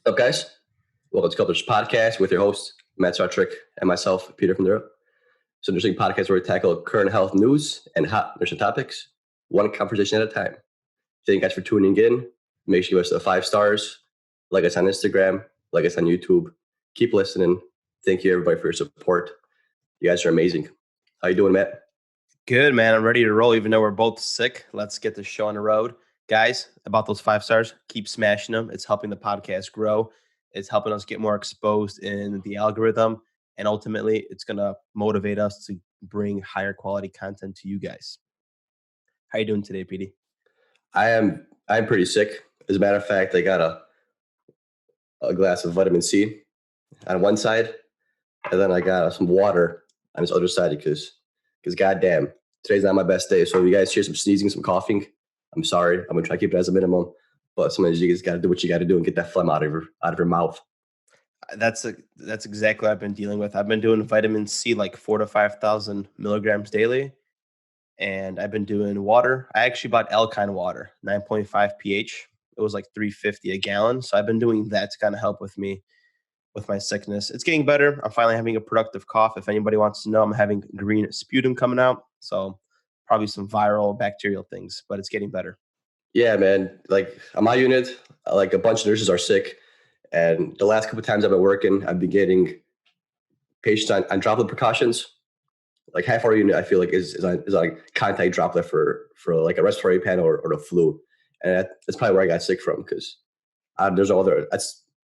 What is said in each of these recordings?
What's up, guys? Welcome to Culture's Podcast with your host, Matt Sartrick, and myself, Peter from Europe. It's an interesting podcast where we tackle current health news and hot nutrition topics, one conversation at a time. Thank you guys for tuning in. Make sure you give us the 5 stars, like us on Instagram, like us on YouTube. Keep listening. Thank you, everybody, for your support. You guys are amazing. How you doing, Matt? Good, man. I'm ready to roll, even though we're both sick. Let's get this show on the road. Guys, about those 5 stars, keep smashing them. It's helping the podcast grow. It's helping us get more exposed in the algorithm. And ultimately, it's going to motivate us to bring higher quality content to you guys. How you doing today, PD? I'm pretty sick. As a matter of fact, I got a glass of vitamin C on one side, and then I got some water on this other side because goddamn, today's not my best day. So if you guys hear some sneezing, some coughing, I'm sorry. I'm gonna try to keep it as a minimum. But sometimes you just gotta do what you gotta do and get that phlegm out of your mouth. That's exactly what I've been dealing with. I've been doing vitamin C like 4,000 to 5,000 milligrams daily. And I've been doing water. I actually bought Alkine water, 9.5 pH. It was like $3.50 a gallon. So I've been doing that to kind of help with me with my sickness. It's getting better. I'm finally having a productive cough. If anybody wants to know, I'm having green sputum coming out. So probably some viral bacterial things, but it's getting better. Yeah, man. Like on my unit, like a bunch of nurses are sick. And the last couple of times I've been working, I've been getting patients on droplet precautions. Like half our unit, I feel like is on contact droplet for like a respiratory panel or the flu, and that's probably where I got sick from because there's no other.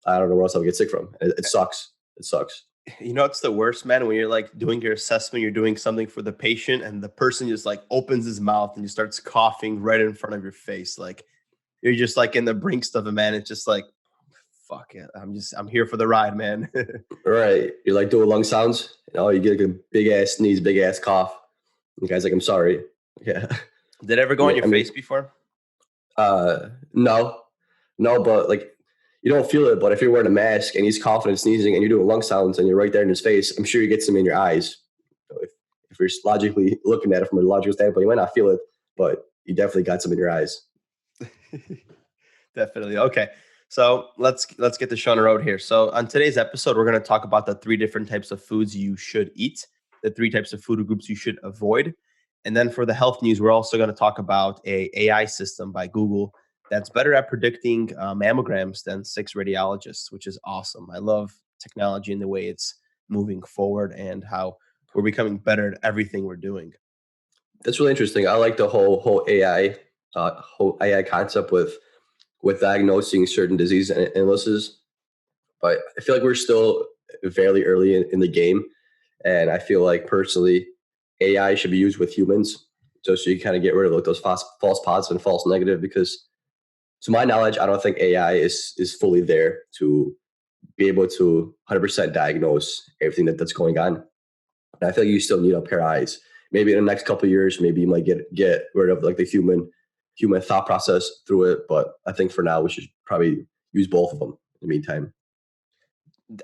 I don't know where else I would get sick from. It sucks. It sucks. You know, it's the worst, man, when you're like doing your assessment, you're doing something for the patient, and the person just like opens his mouth and he starts coughing right in front of your face. Like you're just like in the brinks of it, man. It's just like, fuck it. I'm here for the ride, man. Right. You're like doing lung sounds. You get like a big ass sneeze, big ass cough. The guy's like, I'm sorry. Yeah. Did it ever go on your face before? No, but like you don't feel it. But if you're wearing a mask and he's coughing and sneezing and you're doing lung sounds and you're right there in his face, I'm sure you get some in your eyes. If you're logically looking at it from a logical standpoint, you might not feel it, but you definitely got some in your eyes. Definitely. Okay. So let's get the show on the road here. So on today's episode, we're going to talk about the 3 different types of foods you should eat, the 3 types of food groups you should avoid. And then for the health news, we're also going to talk about a AI system by Google that's better at predicting mammograms than 6 radiologists, which is awesome. I love technology and the way it's moving forward and how we're becoming better at everything we're doing. That's really interesting. I like the whole AI concept with diagnosing certain disease and illnesses, but I feel like we're still fairly early in the game, and I feel like personally, AI should be used with humans, so you kind of get rid of like those false positives and false negative. Because, to my knowledge, I don't think AI is fully there to be able to 100% diagnose everything that's going on. And I feel like you still need a pair of eyes. Maybe in the next couple of years, maybe you might get rid of like the human thought process through it. But I think for now, we should probably use both of them in the meantime.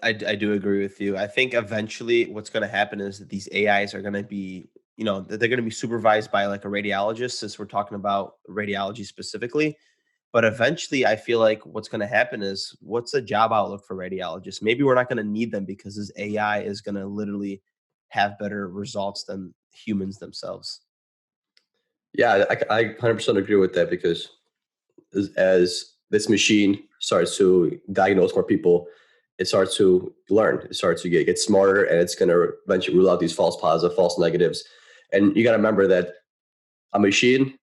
I do agree with you. I think eventually what's going to happen is that these AIs are going to be, they're going to be supervised by like a radiologist, since we're talking about radiology specifically. But eventually I feel like what's going to happen is, what's the job outlook for radiologists? Maybe we're not going to need them because this AI is going to literally have better results than humans themselves. Yeah, I 100% agree with that because as this machine starts to diagnose more people, it starts to learn. It starts to get smarter, and it's going to eventually rule out these false positives, false negatives. And you got to remember that a machine,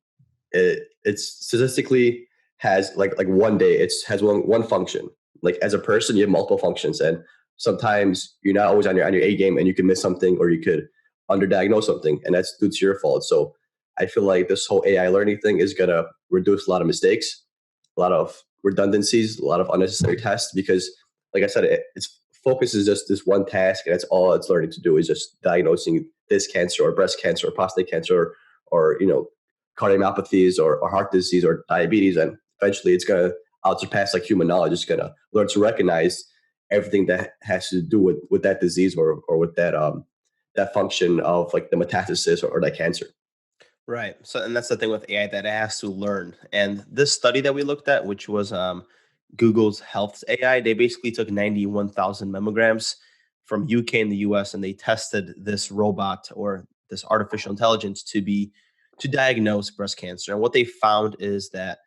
it's statistically has like one day it has one function. Like as a person, you have multiple functions, and sometimes you're not always on your A game, and you can miss something or you could underdiagnose something, and that's due to your fault. So I feel like this whole AI learning thing is going to reduce a lot of mistakes, a lot of redundancies, a lot of unnecessary tests, because like I said, its focus is just this one task, and that's all it's learning to do is just diagnosing this cancer or breast cancer or prostate cancer or cardiomyopathies or heart disease or diabetes. And eventually it's going to outsurpass like human knowledge. It's going to learn to recognize everything that has to do with that disease or with that function of like the metastasis or that cancer. Right. So, and that's the thing with AI, that it has to learn. And this study that we looked at, which was Google's Health's AI. They basically took 91,000 mammograms from UK and the US, and they tested this robot or this artificial intelligence to diagnose breast cancer. And what they found is that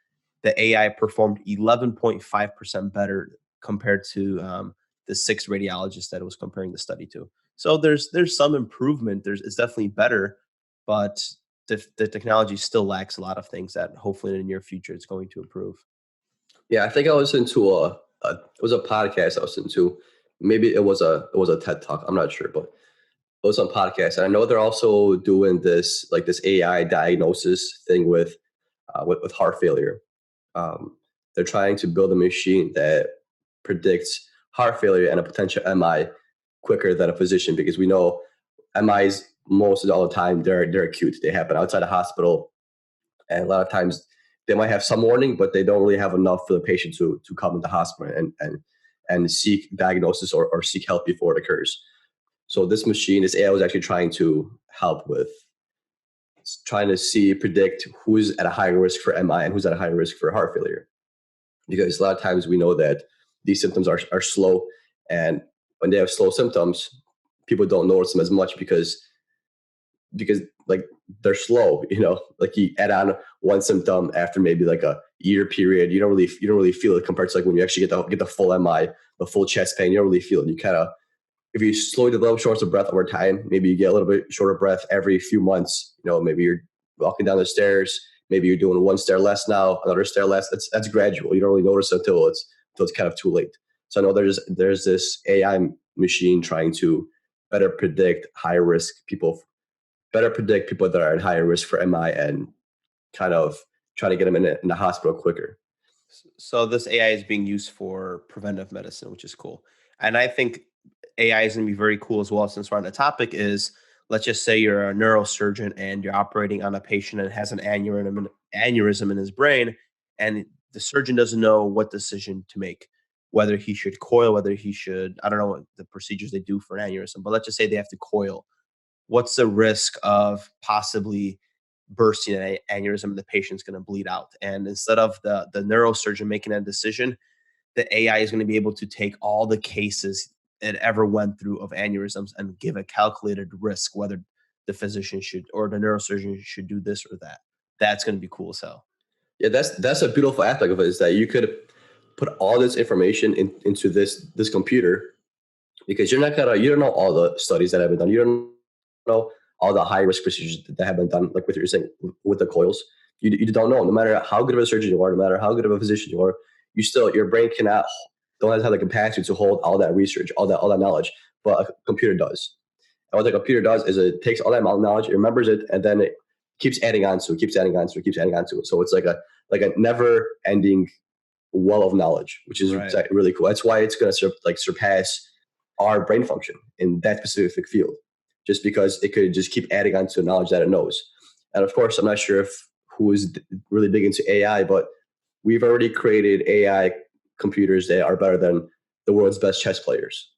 the AI performed 11.5% better compared to the six radiologists that it was comparing the study to. So there's some improvement. It's definitely better, but the technology still lacks a lot of things that hopefully in the near future it's going to improve. Yeah, I think I listened to it was a podcast I listened to. Maybe it was a TED talk. I'm not sure, but it was on podcast. And I know they're also doing this AI diagnosis thing with heart failure. Um, they're trying to build a machine that predicts heart failure and a potential MI quicker than a physician because we know MIs most of all the time they're acute. They happen outside the hospital, and a lot of times they might have some warning, but they don't really have enough for the patient to come into the hospital and seek diagnosis or seek help before it occurs. So this AI was actually trying to help with trying to predict who's at a higher risk for MI and who's at a higher risk for heart failure. Because a lot of times we know that these symptoms are slow, and when they have slow symptoms, people don't notice them as much because like they're slow, like you add on one symptom after maybe like a year period, you don't really feel it compared to like when you actually get the full MI, the full chest pain, you don't really feel it. You kind of if you slowly develop shortness of breath over time, maybe you get a little bit shorter breath every few months. Maybe you're walking down the stairs, maybe you're doing one stair less now, another stair less. That's gradual. You don't really notice until it's kind of too late. So I know there's this AI machine trying to better predict high risk people, better predict people that are at higher risk for MI and kind of try to get them in the hospital quicker. So this AI is being used for preventive medicine, which is cool. And I think AI is going to be very cool as well. Since we're on the topic, is let's just say you're a neurosurgeon and you're operating on a patient that has an aneurysm in his brain, and the surgeon doesn't know what decision to make, whether he should coil, whether he should, I don't know what the procedures they do for an aneurysm, but let's just say they have to coil. What's the risk of possibly bursting an aneurysm and the patient's going to bleed out? And instead of the neurosurgeon making that decision, the AI is going to be able to take all the cases it ever went through of aneurysms and give a calculated risk whether the physician should or the neurosurgeon should do this or that. That's going to be cool as hell. Yeah, that's a beautiful aspect of it is that you could put all this information into this computer because you don't know all the studies that have been done. You don't know all the high risk procedures that have been done, like what you're saying with the coils. You don't know. No matter how good of a surgeon you are, no matter how good of a physician you are, your brain cannot don't have the capacity to hold all that research, all that knowledge. But a computer does. And what the computer does is it takes all that knowledge, it remembers it, and then it keeps adding on to it, keeps adding on to it, keeps adding on to it. So it's like a never ending well of knowledge, which is Right. really cool. That's why it's going to surpass our brain function in that specific field, just because it could just keep adding on to the knowledge that it knows. And of course, I'm not sure if who is really big into AI, but we've already created AI computers that are better than the world's best chess players.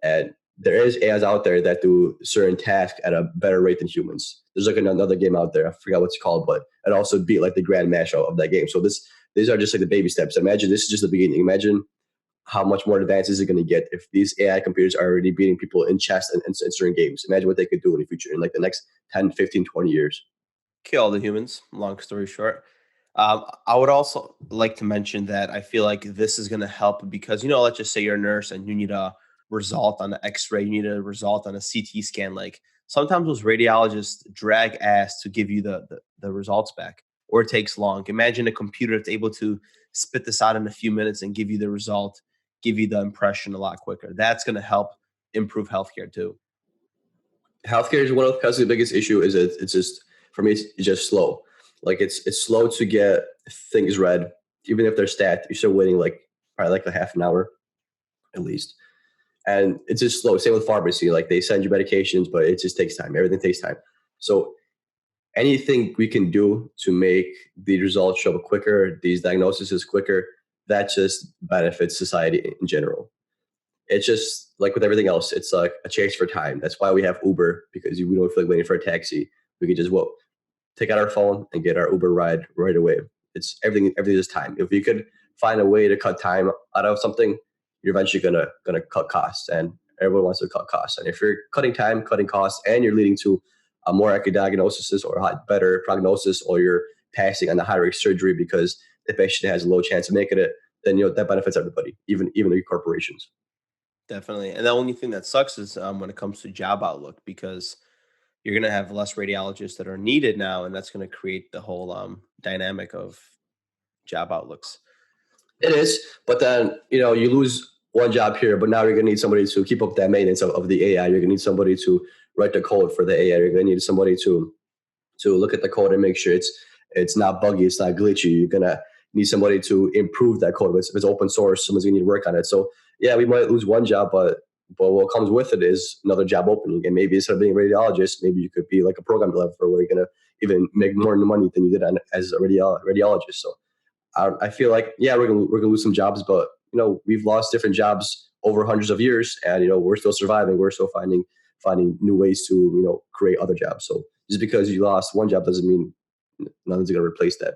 And there is AIs out there that do certain tasks at a better rate than humans. There's like another game out there. I forgot what it's called, but it also beat like the grand mash of that game. So these are just like the baby steps. Imagine this is just the beginning. Imagine how much more advanced is it going to get if these AI computers are already beating people in chess and certain games. Imagine what they could do in the future in like the next 10, 15, 20 years. Kill all the humans. Long story short. I would also like to mention that I feel like this is going to help because, let's just say you're a nurse and you need a result on an x-ray, you need a result on a CT scan. Like sometimes those radiologists drag ass to give you the results back, or it takes long. Imagine a computer that's able to spit this out in a few minutes and give you the result, give you the impression a lot quicker. That's going to help improve healthcare too. Healthcare is one of the biggest issue is it's just for me it's just slow. Like it's slow to get things read, even if they're stat. You're still waiting like probably like a half an hour at least, and it's just slow. Same with pharmacy. Like they send you medications, but it just takes time. Everything takes time. So anything we can do to make the results show up quicker, these diagnoses quicker, that just benefits society in general. It's just like with everything else, it's like a chase for time. That's why we have Uber because we don't feel like waiting for a taxi. We can just take out our phone and get our Uber ride right away. It's everything. Everything is time. If we could find a way to cut time out of something, you're eventually gonna cut costs, and everyone wants to cut costs. And if you're cutting time, cutting costs, and you're leading to a more accurate diagnosis or a better prognosis, or you're passing on the high risk surgery because the patient has a low chance of making it, then that benefits everybody, even the corporations. Definitely. And the only thing that sucks is when it comes to job outlook, because you're going to have less radiologists that are needed now, and that's going to create the whole dynamic of job outlooks. It is, but then you lose one job here, but now you're going to need somebody to keep up that maintenance of the AI. You're going to need somebody to write the code for the AI. You're going to need somebody to look at the code and make sure it's not buggy, it's not glitchy. You're going to need somebody to improve that code. If it's open source, someone's going to need to work on it. So yeah, we might lose one job, but what comes with it is another job opening. And maybe instead of being a radiologist, maybe you could be like a program developer where you're going to even make more money than you did as a radiologist. So I feel like, yeah, we're gonna lose some jobs, but we've lost different jobs over hundreds of years, and we're still surviving. We're still finding new ways to create other jobs. So just because you lost one job doesn't mean nothing's gonna replace that.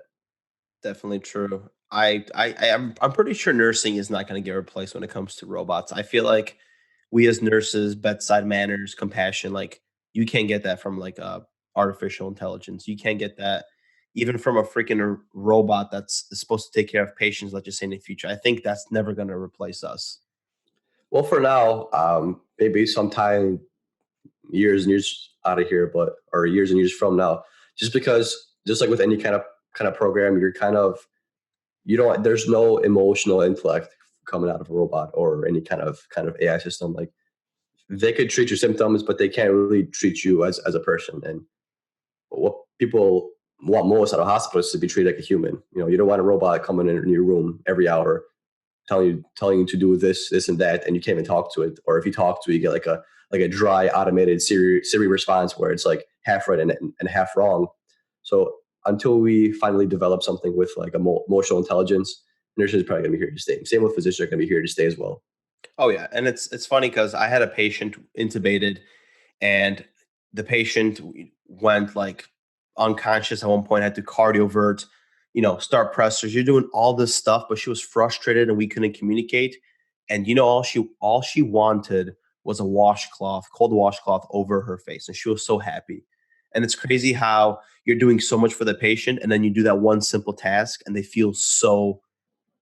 Definitely true. I'm pretty sure nursing is not going to get replaced when it comes to robots. I feel like we as nurses, bedside manners, compassion, like you can't get that from like artificial intelligence. You can't get that even from a freaking robot that's supposed to take care of patients, let's just say in the future. I think that's never going to replace us. Well, for now, maybe sometime years and years out of here, but or years and years from now, just like with any kind of program, you're kind of you don't there's no emotional intellect coming out of a robot or any kind of AI system. Like they could treat your symptoms, but they can't really treat you as a person. And what people want most out of hospitals is to be treated like a human. You don't want a robot coming in your room every hour telling you to do this and that, and you can't even talk to it. Or if you talk to it, you get like a dry automated Siri response where it's like half right and half wrong. So until we finally develop something with like emotional intelligence, nurses are probably going to be here to stay. Same with physicians are going to be here to stay as well. Oh yeah, and it's funny because I had a patient intubated, and the patient went like unconscious at one point. Had to cardiovert, start pressors. You're doing all this stuff, but she was frustrated and we couldn't communicate. And all she wanted was a washcloth, cold washcloth over her face, and she was so happy. And it's crazy how you're doing so much for the patient, and then you do that one simple task, and they feel so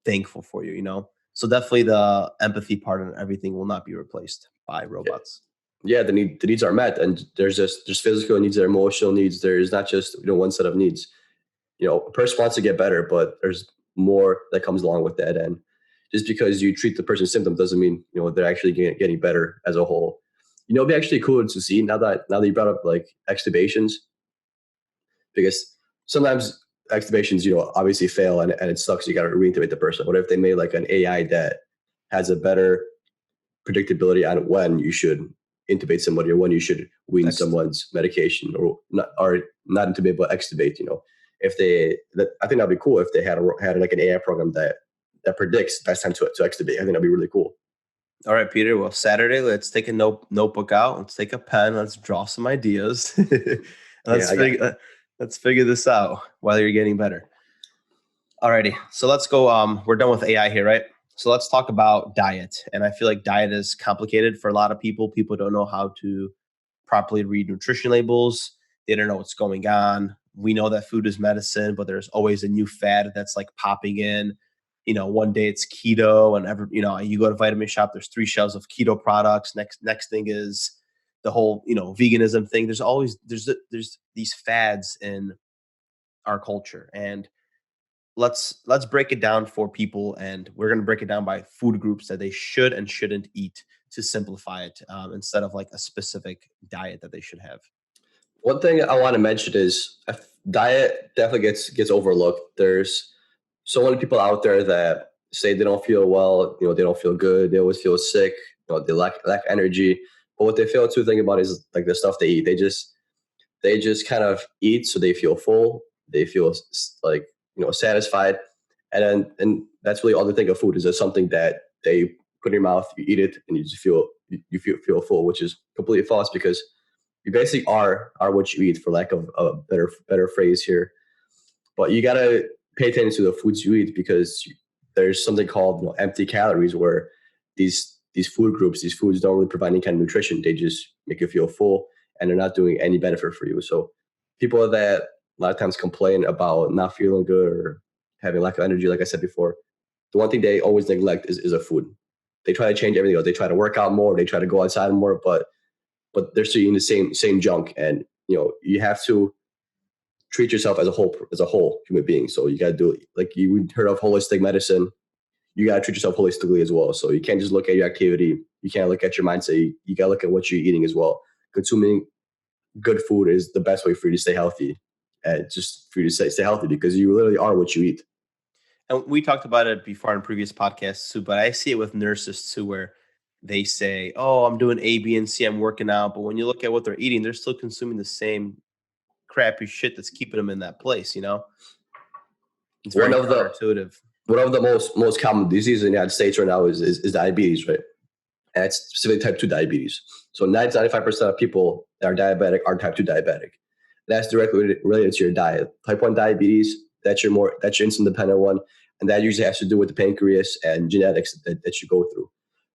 thankful for you. So definitely the empathy part and everything will not be replaced by Yeah, robots. yeah, the needs are met, and there's physical needs, there are emotional needs. There's not just one set of needs. A person wants to get better, but there's more that comes along with that. And just because you treat the person's symptoms doesn't mean they're actually getting better as a whole. It'd be actually cool to see now that you brought up like extubations, because sometimes extubations obviously fail, and it sucks. You got to reintubate the person. What if they made like an AI that has a better predictability on when you should intubate somebody or when you should wean Next. someone's medication, or not intubate but extubate. I think that'd be cool if they had like an AI program that predicts best time to extubate. I think that'd be really cool. All right, Peter. Well, Saturday, let's take a notebook out. Let's take a pen. Let's draw some ideas. Yeah, let's figure let's figure this out while you're getting better. Alrighty, so let's go. We're done with AI here, right? So let's talk about diet. And I feel like diet is complicated for a lot of people. People don't know how to properly read nutrition labels. They don't know what's going on. We know that food is medicine, but there's always a new fad that's like popping in. One day it's keto, and you go to Vitamin Shop, there's 3 shelves of keto products. Next thing is the whole veganism thing. There's these fads in our culture, and let's break it down for people, and we're going to break it down by food groups that they should and shouldn't eat to simplify it, instead of like a specific diet that they should have. one thing I want to mention is diet definitely gets overlooked. There's so many people out there that say they don't feel well. They don't feel good. They always feel sick. They lack energy. But what they fail to think about is like the stuff they eat. They just kind of eat so they feel full. They feel like satisfied, and that's really all they think of food is as something that they put in your mouth. You eat it, and you just feel full, which is completely false, because you basically are what you eat, for lack of a better phrase here. But you gotta pay attention to the foods you eat, because there's something called empty calories, where these food groups, these foods don't really provide any kind of nutrition. They just make you feel full, and they're not doing any benefit for you. So people that a lot of times complain about not feeling good or having lack of energy, like I said before, the one thing they always neglect is a food. They try to change everything else. They try to work out more. They try to go outside more, but they're still eating the same junk. And you have to treat yourself as a whole human being. So you got to do, like, you heard of holistic medicine. You got to treat yourself holistically as well. So you can't just look at your activity. You can't look at your mindset. You got to look at what you're eating as well. Consuming good food is the best way for you to stay healthy, and just for you to stay healthy, because you literally are what you eat. And we talked about it before on previous podcasts too, but I see it with nurses too, where they say, "Oh, I'm doing A, B, and C. I'm working out," but when you look at what they're eating, they're still consuming the same crappy shit that's keeping them in that place. It's One very of the counterintuitive. one of the most common diseases in the United States right now is diabetes, right? And it's specifically type 2 diabetes. So 95% of people that are diabetic are type 2 diabetic. That's directly related to your diet. Type 1 diabetes, that's your insulin dependent one. And that usually has to do with the pancreas and genetics that you go through.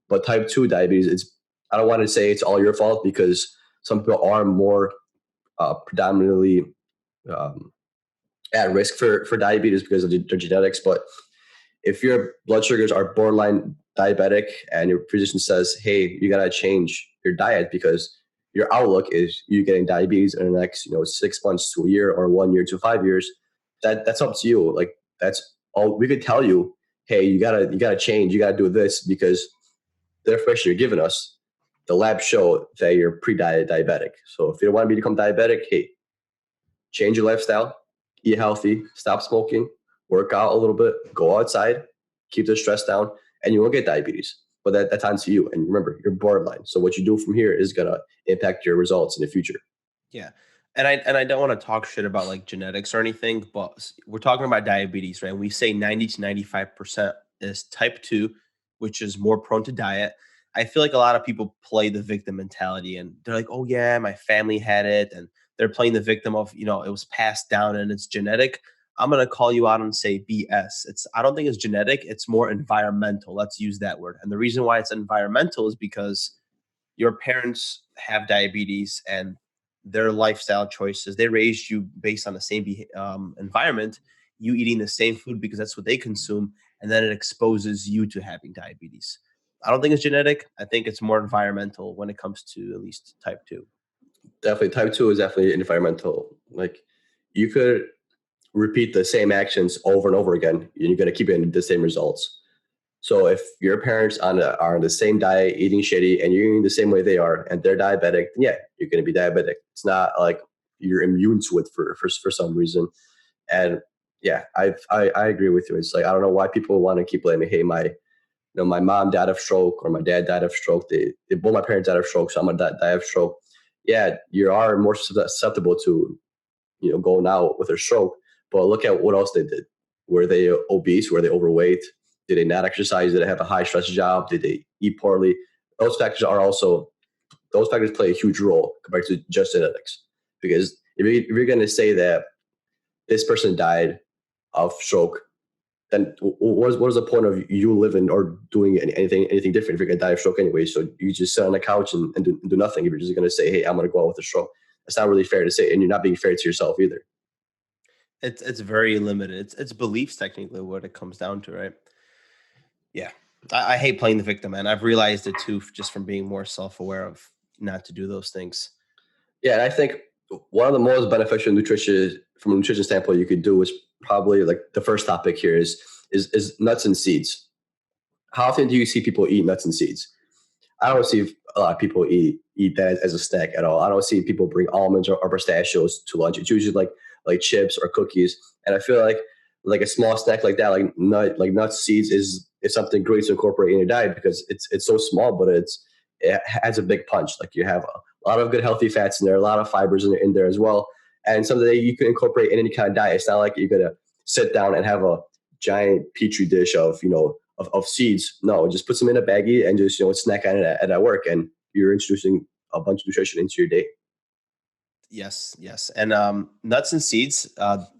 But type 2 diabetes, I don't want to say it's all your fault, because some people are more predominantly um, at risk for diabetes because of their genetics. But if your blood sugars are borderline diabetic and your physician says, hey, you got to change your diet because your outlook is you getting diabetes in the next 6 months to a year, or 1 year to 5 years, that's up to you. Like, that's all we could tell you. Hey, you gotta change, you gotta do this, because the information you're giving us, the labs show that you're pre-diabetic. So if you don't want to become diabetic, hey, change your lifestyle, eat healthy, stop smoking, work out a little bit, go outside, keep the stress down, and you won't get diabetes. But that's on to you. And remember, you're borderline. So what you do from here is gonna impact your results in the future. Yeah. And I don't want to talk shit about like genetics or anything, but we're talking about diabetes, right? We say 90 to 95% is type 2, which is more prone to diet. I feel like a lot of people play the victim mentality and they're like, "Oh yeah, my family had it." And they're playing the victim of, it was passed down and it's genetic. I'm going to call you out and say BS. I don't think it's genetic, it's more environmental. Let's use that word. And the reason why it's environmental is because your parents have diabetes and their lifestyle choices, they raised you based on the same environment, you eating the same food because that's what they consume, and then it exposes you to having diabetes. I don't think it's genetic. I think it's more environmental when it comes to at least type 2. Definitely, type 2 is definitely environmental. Like, you could repeat the same actions over and over again, and you're going to keep getting the same results. So if your parents are on the same diet, eating shitty, and you're eating the same way they are, and they're diabetic, then yeah, you're going to be diabetic. It's not like you're immune to it for some reason. And yeah, I agree with you. It's like, I don't know why people want to keep blaming. Hey, my mom died of stroke, or my dad died of stroke. They both my parents died of stroke, so I'm gonna die of stroke. Yeah, you are more susceptible to going out with a stroke. But look at what else they did. Were they obese? Were they overweight? Did they not exercise? Did they have a high stress job? Did they eat poorly? Those factors play a huge role compared to just genetics. Because if you're going to say that this person died of stroke, then what is the point of you living or doing anything different if you're going to die of stroke anyway? So you just sit on the couch and do nothing. If you're just going to say, hey, I'm going to go out with a stroke, that's not really fair to say, and you're not being fair to yourself either. It's very limited. It's beliefs technically what it comes down to, right? Yeah. I hate playing the victim, man. I've realized it too, just from being more self-aware of not to do those things. Yeah, and I think one of the most beneficial nutrition from a nutrition standpoint you could do is probably, like, the first topic here is nuts and seeds. How often do you see people eat nuts and seeds? I don't see a lot of people eat that as a snack at all. I don't see people bring almonds or pistachios to lunch. It's usually like chips or cookies. And I feel like a small snack like that, like nuts, seeds is something great to incorporate in your diet, because it's so small, but it has a big punch. Like, you have a lot of good healthy fats in there, a lot of fibers in there as well, and something that you can incorporate in any kind of diet. It's not like you're gonna sit down and have a giant petri dish of seeds. No, just put some in a baggie and just snack on it at work, and you're introducing a bunch of nutrition into your day. Yes, yes. And nuts and seeds,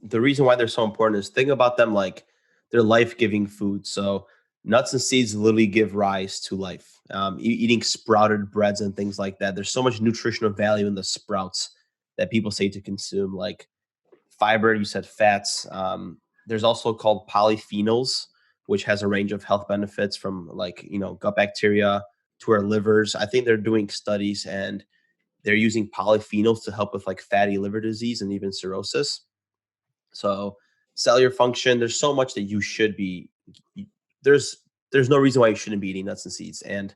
the reason why they're so important is think about them like they're life-giving food. So nuts and seeds literally give rise to life. Eating sprouted breads and things like that. There's so much nutritional value in the sprouts that people say to consume, like fiber. You said fats. There's also called polyphenols, which has a range of health benefits from like gut bacteria to our livers. I think they're doing studies and they're using polyphenols to help with like fatty liver disease and even cirrhosis. So cellular function, there's so much that you should be. There's there's no reason why you shouldn't be eating nuts and seeds, and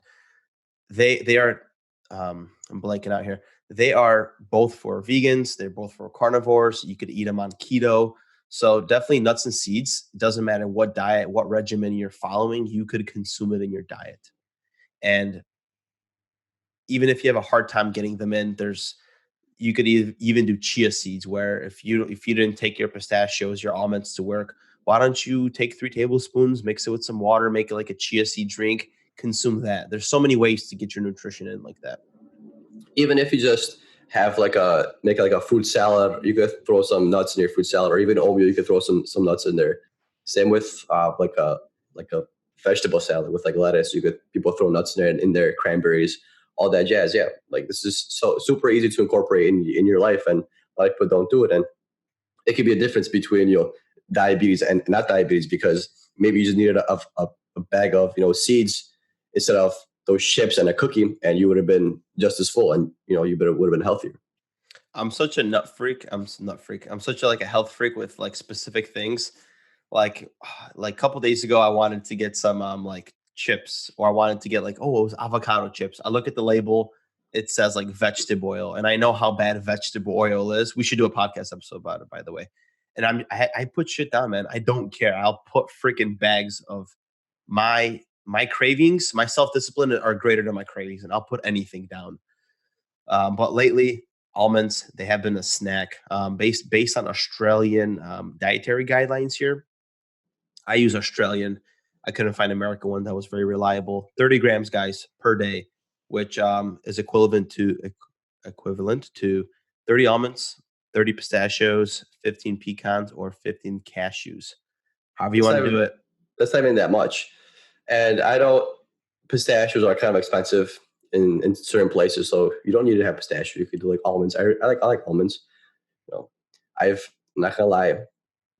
they are. I'm blanking out here. They are both for vegans. They're both for carnivores. You could eat them on keto. So definitely nuts and seeds. Doesn't matter what diet, what regimen you're following, you could consume it in your diet. And even if you have a hard time getting them in, there's you could even do chia seeds where if you didn't take your pistachios, your almonds to work, why don't you take 3 tablespoons, mix it with some water, make it like a chia seed drink, consume that. There's so many ways to get your nutrition in like that. Even if you just have like a make like a fruit salad, you could throw some nuts in your fruit salad, or even oatmeal, you could throw some nuts in there. Same with like a vegetable salad with like lettuce. You could people throw nuts in there, in their cranberries, all that jazz. Yeah, like this is so super easy to incorporate in your life, and a lot of people don't do it, and it could be a difference between diabetes and not diabetes, because maybe you just needed a bag of seeds instead of those chips and a cookie, and you would have been just as full, and you would have been healthier. I'm such a nut freak. Nut freak. I'm such a like a health freak with like specific things. Like like a couple days ago, I wanted to get some like chips, or I wanted to get like, oh, it was avocado chips. I look at the label, it says like vegetable oil, and I know how bad vegetable oil is. We should do a podcast episode about it, by the way. And I put shit down, man. I don't care. I'll put freaking bags of my cravings, my self discipline are greater than my cravings, and I'll put anything down. But lately, almonds they have been a snack based on Australian dietary guidelines here. I use Australian. I couldn't find American one that was very reliable. 30 grams, guys, per day, which is equivalent to 30 almonds, 30 pistachios, 15 pecans, or 15 cashews. However you That's want not to do it. that's not even that much. And I don't. Pistachios are kind of expensive in certain places, so you don't need to have pistachio. You could do like almonds. I like almonds. You know, I'm not gonna lie.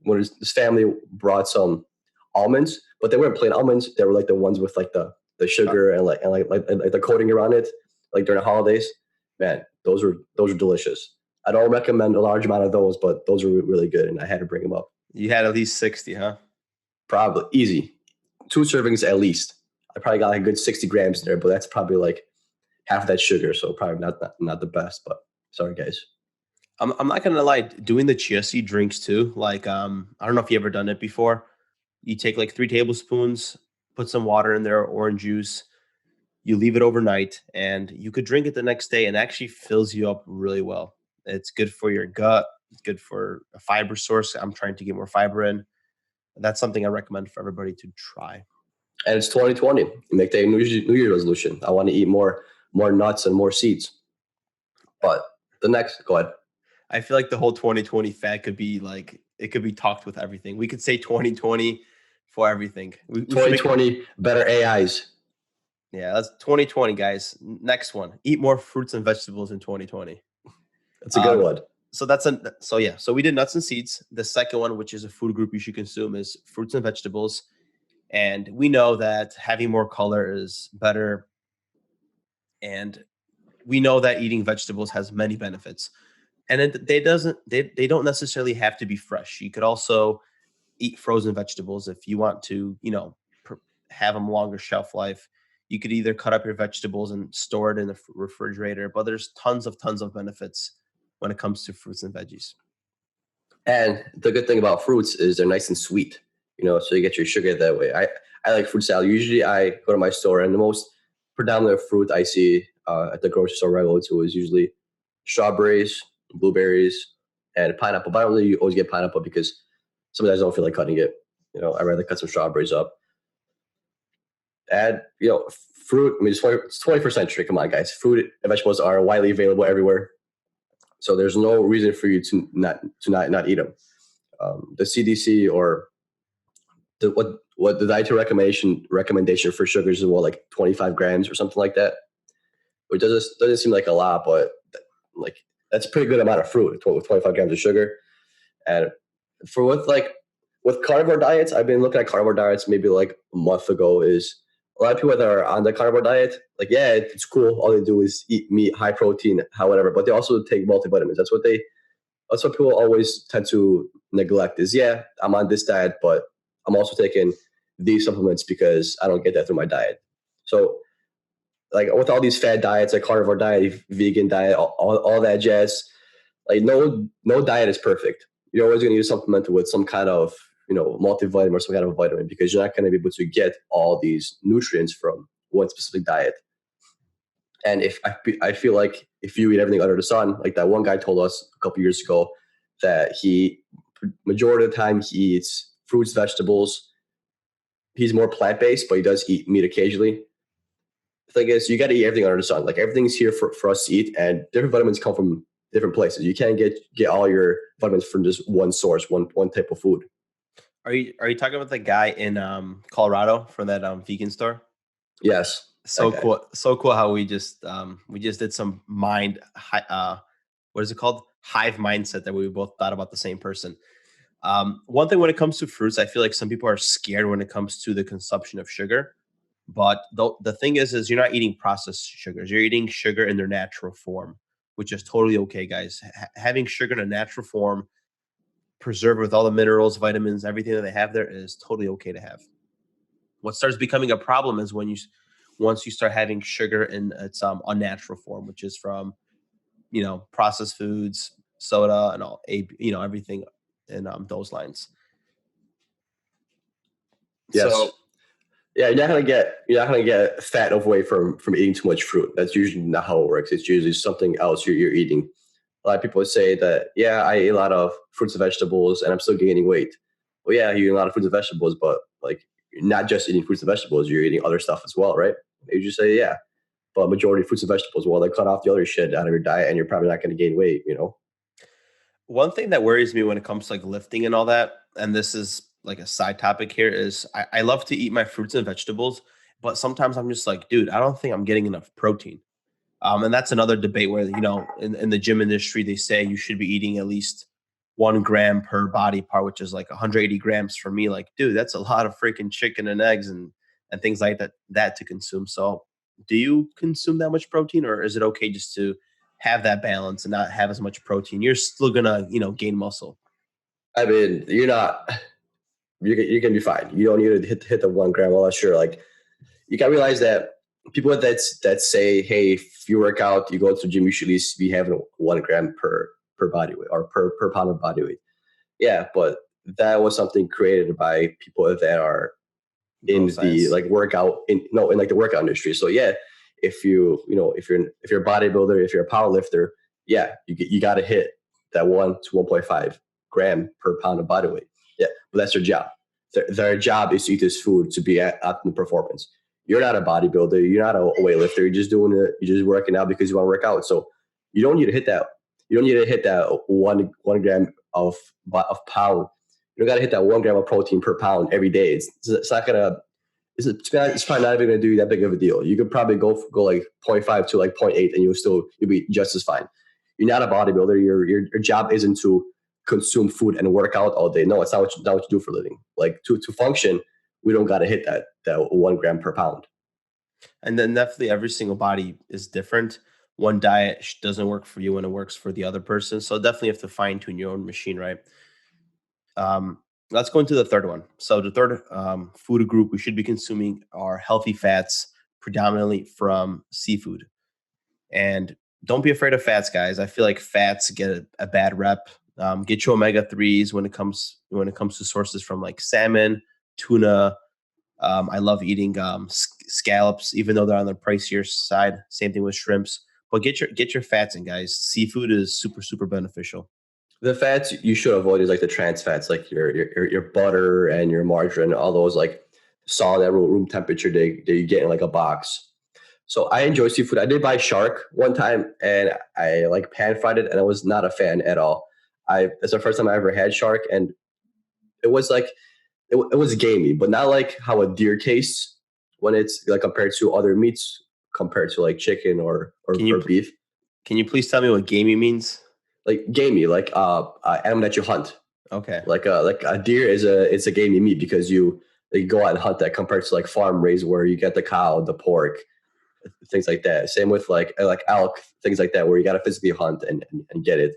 When this family brought some almonds, but they weren't plain almonds. They were like the ones with like the sugar and like the coating around it, like during the holidays. Man, those are delicious. I don't recommend a large amount of those, but those are really good, and I had to bring them up. You had at least 60, huh? Probably easy, 2 servings at least. I probably got like a good 60 grams in there, but that's probably like half of that sugar, so probably not the best. But sorry, guys. I'm not gonna lie, doing the chia seed drinks too. Like, I don't know if you ever done it before. You take like 3 tablespoons, put some water in there, orange juice. You leave it overnight, and you could drink it the next day, and it actually fills you up really well. It's good for your gut. It's good for a fiber source. I'm trying to get more fiber in. That's something I recommend for everybody to try. And it's 2020. You make that New Year resolution. I want to eat more nuts and more seeds. But the next, go ahead. I feel like the whole 2020 fad could be like it could be talked with everything. We could say 2020 for everything. We should make 2020 better AIs. Yeah, that's 2020, guys. Next one: eat more fruits and vegetables in 2020. That's a good Um, one. so we did nuts and seeds. The second one, which is a food group you should consume, is fruits and vegetables. And we know that having more color is better, and we know that eating vegetables has many benefits. And they don't necessarily have to be fresh. You could also eat frozen vegetables if you want to, have them longer shelf life. You could either cut up your vegetables and store it in the refrigerator, but there's tons of benefits when it comes to fruits and veggies. And the good thing about fruits is they're nice and sweet, so you get your sugar that way. I like fruit salad. Usually I go to my store, and the most predominant fruit I see at the grocery store I go to is usually strawberries, blueberries, and pineapple. But I don't really always get pineapple because sometimes I don't feel like cutting it. I'd rather cut some strawberries up. Add, fruit. I mean, it's 21st century. Come on, guys. Fruit and vegetables are widely available everywhere, so there's no reason for you to not eat them. The CDC or what the dietary recommendation for sugars is, what, like 25 grams or something like that, which doesn't seem like a lot, but like that's a pretty good amount of fruit with 25 grams of sugar. And for with carnivore diets, I've been looking at carnivore diets maybe like a month ago. Is a lot of people that are on the carnivore diet, like, yeah, it's cool. All they do is eat meat, high protein, how whatever, but they also take multivitamins. That's what people always tend to neglect. Is, yeah, I'm on this diet, but I'm also taking these supplements because I don't get that through my diet. So like with all these fad diets, like carnivore diet, vegan diet, all that jazz, like no diet is perfect. You're always going to use supplement with some kind of multivitamin or some kind of vitamin, because you're not going to be able to get all these nutrients from one specific diet. And I feel like if you eat everything under the sun, like that one guy told us a couple years ago, that majority of the time he eats fruits, vegetables. He's more plant based, but he does eat meat occasionally. The thing is, you got to eat everything under the sun. Like everything's here for us to eat, and different vitamins come from different places. You can't get all your vitamins from just one source, one type of food. Are you talking about the guy in Colorado from that vegan store? Yes, that So guy. cool, so cool how we just did some what is it called, hive mindset, that we both thought about the same person. One thing when it comes to fruits, I feel like some people are scared when it comes to the consumption of sugar. But the thing is you're not eating processed sugars. You're eating sugar in their natural form, which is totally okay, guys. Having sugar in a natural form, preserved with all the minerals, vitamins, everything that they have there, is totally okay to have. What starts becoming a problem is when once you start having sugar in its unnatural form, which is from processed foods, soda, and all everything in those lines. Yes. So Yeah, you're not gonna get fat away from eating too much fruit. That's usually not how it works. It's usually something else you're eating. A lot of people say that, yeah, I eat a lot of fruits and vegetables and I'm still gaining weight. Well, yeah, you eat a lot of fruits and vegetables, but like you're not just eating fruits and vegetables, you're eating other stuff as well, right? You just say, yeah, but majority of fruits and vegetables, well, they cut off the other shit out of your diet and you're probably not going to gain weight. one thing that worries me when it comes to like lifting and all that, and this is like a side topic here, is I love to eat my fruits and vegetables, but sometimes I'm just like, dude, I don't think I'm getting enough protein. And that's another debate where, in the gym industry, they say you should be eating at least 1 gram per body part, which is like 180 grams for me. Like, dude, that's a lot of freaking chicken and eggs and things like that to consume. So do you consume that much protein, or is it okay just to have that balance and not have as much protein? You're still gonna, gain muscle. I mean, you're gonna be fine. You don't need to hit the 1 gram. Well, sure. Like you gotta realize that people that say, hey, if you work out, you go to the gym, you should at least be having 1 gram per body weight, or per pound of body weight. Yeah, but that was something created by people that are Bro in the science. like workout in no in like the workout industry. So yeah, if you're a bodybuilder, if you're a power lifter, yeah, you got to hit that 1 to 1.5 gram per pound of body weight. Yeah, but that's their job. Their job is to eat this food to be at optimal performance. You're not a bodybuilder. You're not a weightlifter. You're just doing it. You're just working out because you want to work out. So you don't need to hit that. You don't need to hit that one gram of pound. You don't got to hit that 1 gram of protein per pound every day. It's not gonna. It's probably not even gonna do that big of a deal. You could probably go like 0.5 to like 0.8, and you'll be just as fine. You're not a bodybuilder. Your job isn't to consume food and work out all day. No, it's not what you do for a living. Like to function, we don't got to hit that 1 gram per pound. And then definitely every single body is different. One diet doesn't work for you and it works for the other person. So definitely have to fine tune your own machine, right? Um, let's go into the third one. So the third food group we should be consuming are healthy fats, predominantly from seafood. And don't be afraid of fats, guys. I feel like fats get a bad rep. Get your omega 3s when it comes to sources from like salmon, tuna. I love eating scallops, even though they're on the pricier side. Same thing with shrimps. But get your fats in, guys. Seafood is super super beneficial. The fats you should avoid is like the trans fats, like your butter and your margarine, all those like solid at room temperature that you get in like a box. So I enjoy seafood. I did buy shark one time and I like pan fried it and I was not a fan at all. I It's the first time I ever had shark, and it was like it was gamey, but not like how a deer tastes when it's like compared to other meats, compared to like chicken Can you or beef. can you please tell me what gamey means? Like gamey, like animal that you hunt. Okay. Like a deer is a gamey meat because you go out and hunt that, compared to like farm raised where you get the cow, the pork, things like that. Same with like elk, things like that, where you got to physically hunt and get it.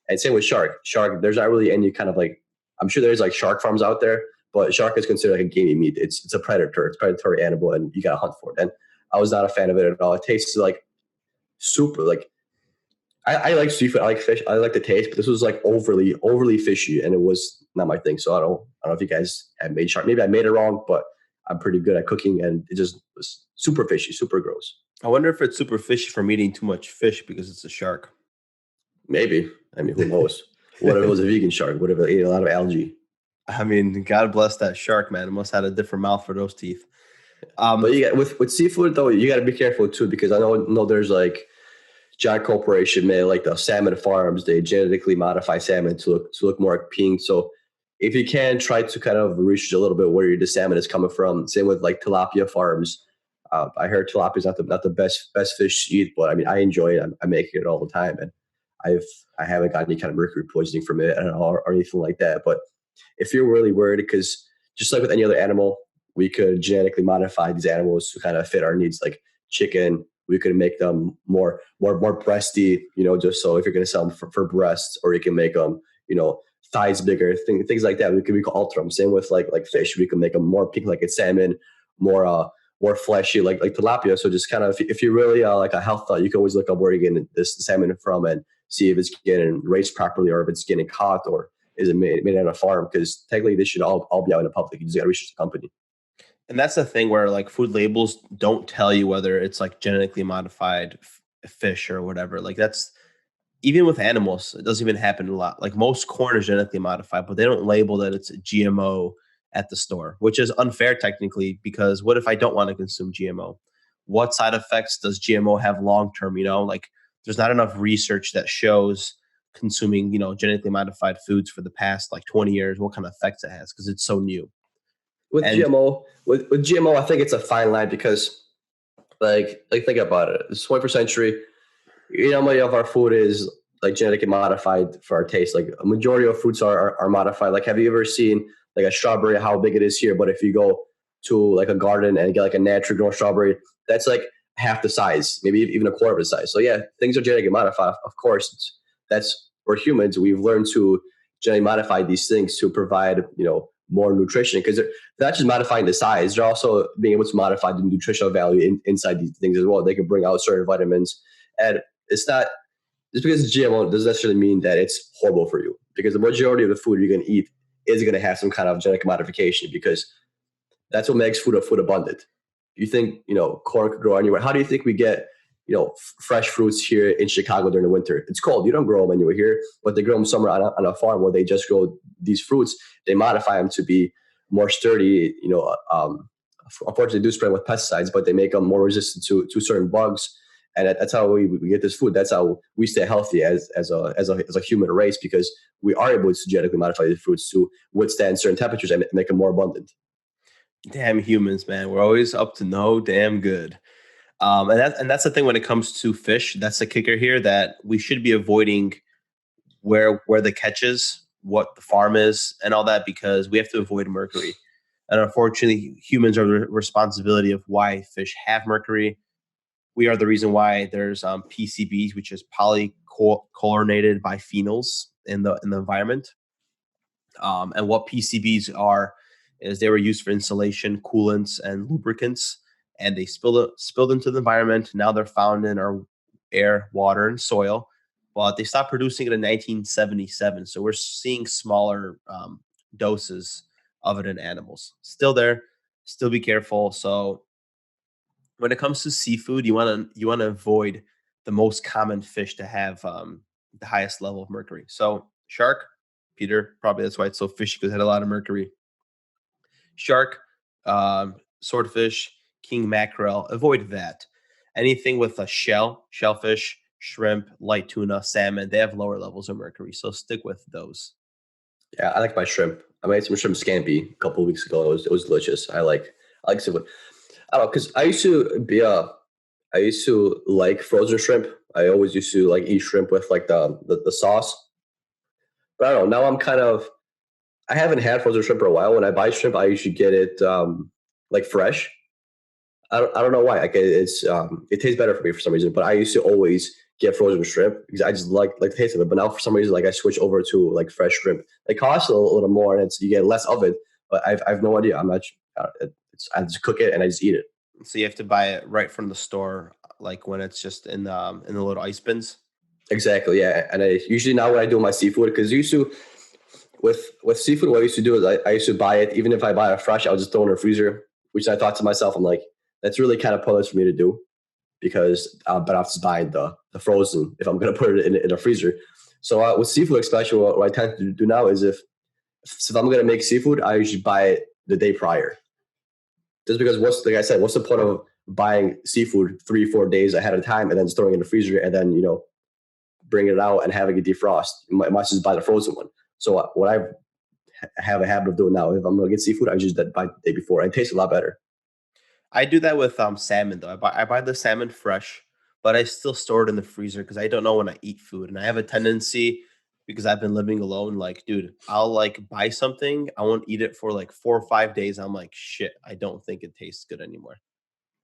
And same with shark. Shark, there's not really any kind of like, I'm sure there's like shark farms out there, but shark is considered like a gamey meat. It's a predator, it's a predatory animal, and you got to hunt for it. And I was not a fan of it at all. It tastes like super like, I like seafood. I like fish. I like the taste, but this was like overly fishy, and it was not my thing. So I don't know if you guys have made shark. Maybe I made it wrong, but I'm pretty good at cooking, and it just was super fishy, super gross. I wonder if it's super fishy from eating too much fish because it's a shark. Maybe. I mean, who knows? What if it was a vegan shark? What if it ate a lot of algae? I mean, God bless that shark, man. It must have had a different mouth for those teeth. But you got with seafood though, you got to be careful too, because I know there's like giant corporation made like the salmon farms. They genetically modify salmon to look more like pink. So if you can try to kind of research a little bit where the salmon is coming from. Same with like tilapia farms. I heard tilapia is not the best fish to eat, but I mean I enjoy it. I make it all the time, and I've I haven't got any kind of mercury poisoning from it or anything like that. But if you're really worried, because just like with any other animal, we could genetically modify these animals to kind of fit our needs. Like chicken, we could make them more breasty, just so if you're going to sell them for breasts, or you can make them, thighs bigger, things like that. We could alter them. Same with like fish, we can make them more pink, like a salmon, more fleshy, like tilapia. So just kind of, if you really like a health thought, you can always look up where you're getting this salmon from and see if it's getting raised properly, or if it's getting caught, or is it made on a farm? Because technically, this should all be out in the public. You just got to research the company. And that's the thing where like food labels don't tell you whether it's like genetically modified fish or whatever. Like that's even with animals, it doesn't even happen a lot. Like most corn is genetically modified, but they don't label that it's a GMO at the store, which is unfair technically, because what if I don't want to consume GMO? What side effects does GMO have long term? Like there's not enough research that shows consuming, genetically modified foods for the past like 20 years, what kind of effects it has because it's so new. With And GMO, I think it's a fine line, because like think about it. It's 21st century. How many of our food is like genetically modified for our taste? Like a majority of fruits are modified. Like, have you ever seen like a strawberry, how big it is here? But if you go to like a garden and get like a natural grown strawberry, that's like half the size, maybe even a quarter of the size. So yeah, things are genetically modified. Of course, that's we're humans. We've learned to genetically modify these things to provide more nutrition, because they're not just modifying the size; they're also being able to modify the nutritional value inside these things as well. They can bring out certain vitamins, and it's not just because it's GMO doesn't necessarily mean that it's horrible for you, because the majority of the food you're going to eat is going to have some kind of genetic modification, because that's what makes food abundant. You think, corn could grow anywhere. How do you think we get, fresh fruits here in Chicago during the winter? It's cold. You don't grow them anywhere here, but they grow them somewhere on a farm where they just grow these fruits. They modify them to be more sturdy. Unfortunately, they do spray with pesticides, but they make them more resistant to certain bugs. And that's how we get this food. That's how we stay healthy as a human race, because we are able to genetically modify the fruits to withstand certain temperatures and make them more abundant. damn humans, man, we're always up to no damn good. And that's the thing when it comes to fish. That's the kicker here, that we should be avoiding where the catch is, what the farm is, and all that, because we have to avoid mercury. And unfortunately, humans are the responsibility of why fish have mercury. We are the reason why there's PCBs, which is polychlorinated biphenyls in the environment. And what PCBs are is they were used for insulation, coolants, and lubricants, and they spilled into the environment. Now they're found in our air, water, and soil. But they stopped producing it in 1977, so we're seeing smaller doses of it in animals. Still there, still be careful. So when it comes to seafood, you want to avoid the most common fish to have the highest level of mercury. So shark, Peter, probably that's why it's so fishy because it had a lot of mercury. Shark, swordfish, king mackerel, avoid that. Anything with a shellfish, shrimp, light tuna, salmon, they have lower levels of mercury. So stick with those. Yeah, I like my shrimp. I made some shrimp scampi a couple of weeks ago. It was delicious. I like seafood. I don't know because I used to like frozen shrimp. I always used to like eat shrimp with like the sauce. But I don't know. Now I'm kind of I haven't had frozen shrimp for a while. When I buy shrimp, I usually get it like fresh. I don't know why. Like it tastes better for me for some reason. But I used to always get frozen shrimp because I just like the taste of it. But now for some reason, like I switch over to like fresh shrimp. It costs a little more, and you get less of it. But I've no idea. I'm not. I just cook it and I just eat it. So you have to buy it right from the store, like when it's just in the little ice bins. Exactly. Yeah. And I usually now when I do my seafood because used to with seafood, what I used to do is I used to buy it. Even if I buy it fresh, I'll just throw it in the freezer. Which I thought to myself, I'm like, that's really kind of pointless for me to do because I'm better off just buying the frozen if I'm going to put it in a freezer. So with seafood, especially, what I tend to do now is if I'm going to make seafood, I usually buy it the day prior. Just because like I said, what's the point of buying seafood 3 4 days ahead of time and then just throwing it in the freezer and then bring it out and having it defrost? You might just buy the frozen one. So what I have a habit of doing now, if I'm going to get seafood, I just buy the day before. And it tastes a lot better. I do that with salmon though. I buy the salmon fresh, but I still store it in the freezer because I don't know when I eat food, and I have a tendency because I've been living alone. Like, dude, I'll like buy something, I won't eat it for like 4 or 5 days. I'm like, shit, I don't think it tastes good anymore.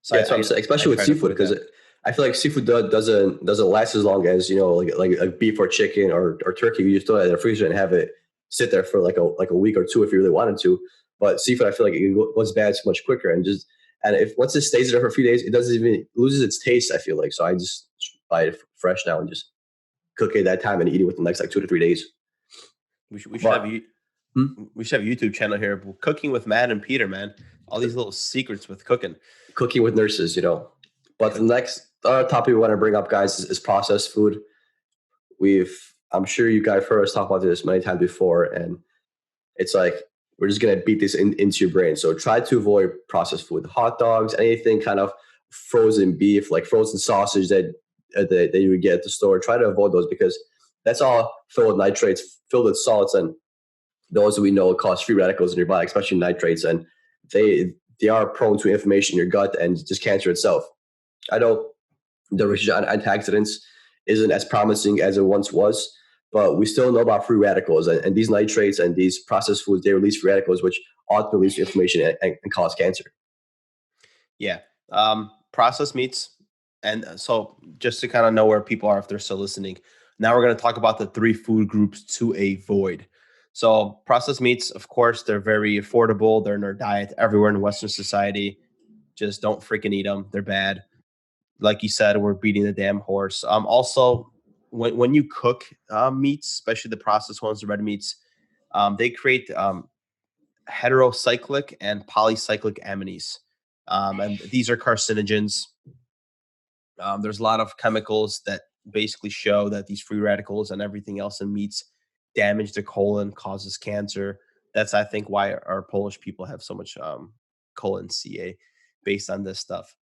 So Yeah, that's what I'm saying. I Especially with try to seafood, avoid because that. I feel like seafood doesn't last as long as like beef or chicken or turkey. You just throw it in the freezer and have it sit there for like a week or two if you really wanted to. But seafood, I feel like it goes bad so much quicker and if once it stays there for a few days, it doesn't even loses its taste. I feel like so I just buy it fresh now and just cook it that time and eat it within the next like 2 to 3 days. We should have But you. hmm, We should have a YouTube channel here, cooking with Matt and Peter, man. All these little secrets with cooking. cooking with nurses. But the Cook. next topic we want to bring up, guys, is processed food. I'm sure you guys heard us talk about this many times before, and it's like we're just gonna beat this into your brain. So try to avoid processed food, hot dogs, anything kind of frozen beef, like frozen sausage that you would get at the store. Try to avoid those because that's all filled with nitrates, filled with salts, and those we know cause free radicals in your body, especially nitrates, and they are prone to inflammation in your gut and just cancer itself. I know the research on antioxidants isn't as promising as it once was, but we still know about free radicals. And these nitrates and these processed foods, they release free radicals, which ultimately leads to inflammation and cause cancer. Yeah. Processed meats. And so just to kind of know where people are if they're still listening, now we're going to talk about the three food groups to avoid. So processed meats, of course, they're very affordable. They're in our diet everywhere in Western society. Just don't freaking eat them. They're bad. Like you said, we're beating the damn horse. Also, when you cook meats, especially the processed ones, the red meats, they create heterocyclic and polycyclic amines. And these are carcinogens. There's a lot of chemicals that basically show that these free radicals and everything else in meats damage the colon, causes cancer. That's, I think, why our Polish people have so much colon CA based on this stuff.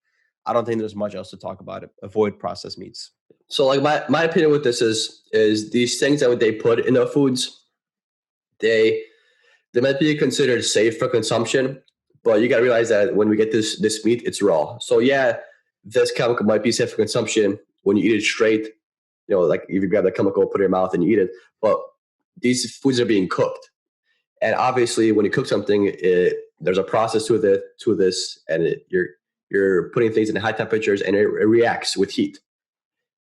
I don't think there's much else to talk about it. Avoid processed meats. So like my opinion with this is these things that they put in the foods, they they might be considered safe for consumption, but you got to realize that when we get this meat, it's raw. So yeah, this chemical might be safe for consumption when you eat it straight. Like if you grab the chemical, put it in your mouth, and you eat it. But these foods are being cooked, and obviously, when you cook something, there's a process to this, and you're putting things in high temperatures, and it reacts with heat.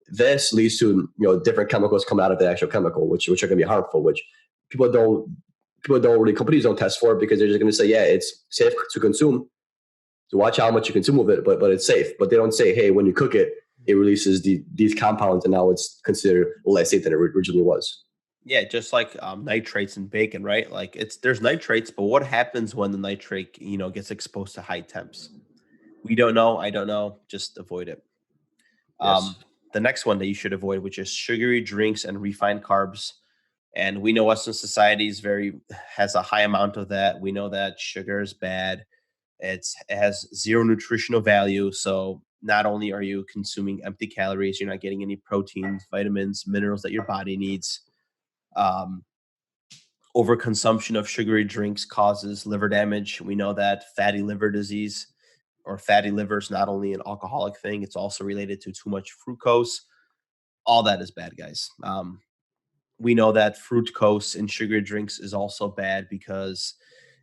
This leads to different chemicals coming out of the actual chemical, which are going to be harmful. Which people don't people don't really companies don't test for it because they're just going to say, yeah, it's safe to consume. So watch how much you consume of it, but it's safe. But they don't say, hey, when you cook it, it releases these compounds, and now it's considered less safe than it originally was. Yeah, just like nitrates in bacon, right? Like there's nitrates, but what happens when the nitrate gets exposed to high temps? We don't know. I don't know. Just avoid it. Yes. The next one that you should avoid, which is sugary drinks and refined carbs. And we know Western society has a high amount of that. We know that sugar is bad. It has zero nutritional value. So not only are you consuming empty calories, you're not getting any proteins, vitamins, minerals that your body needs. Um, Overconsumption of sugary drinks causes liver damage. We know that fatty liver disease or fatty liver is not only an alcoholic thing, it's also related to too much fructose. All that is bad, guys. We know that fructose in sugar drinks is also bad because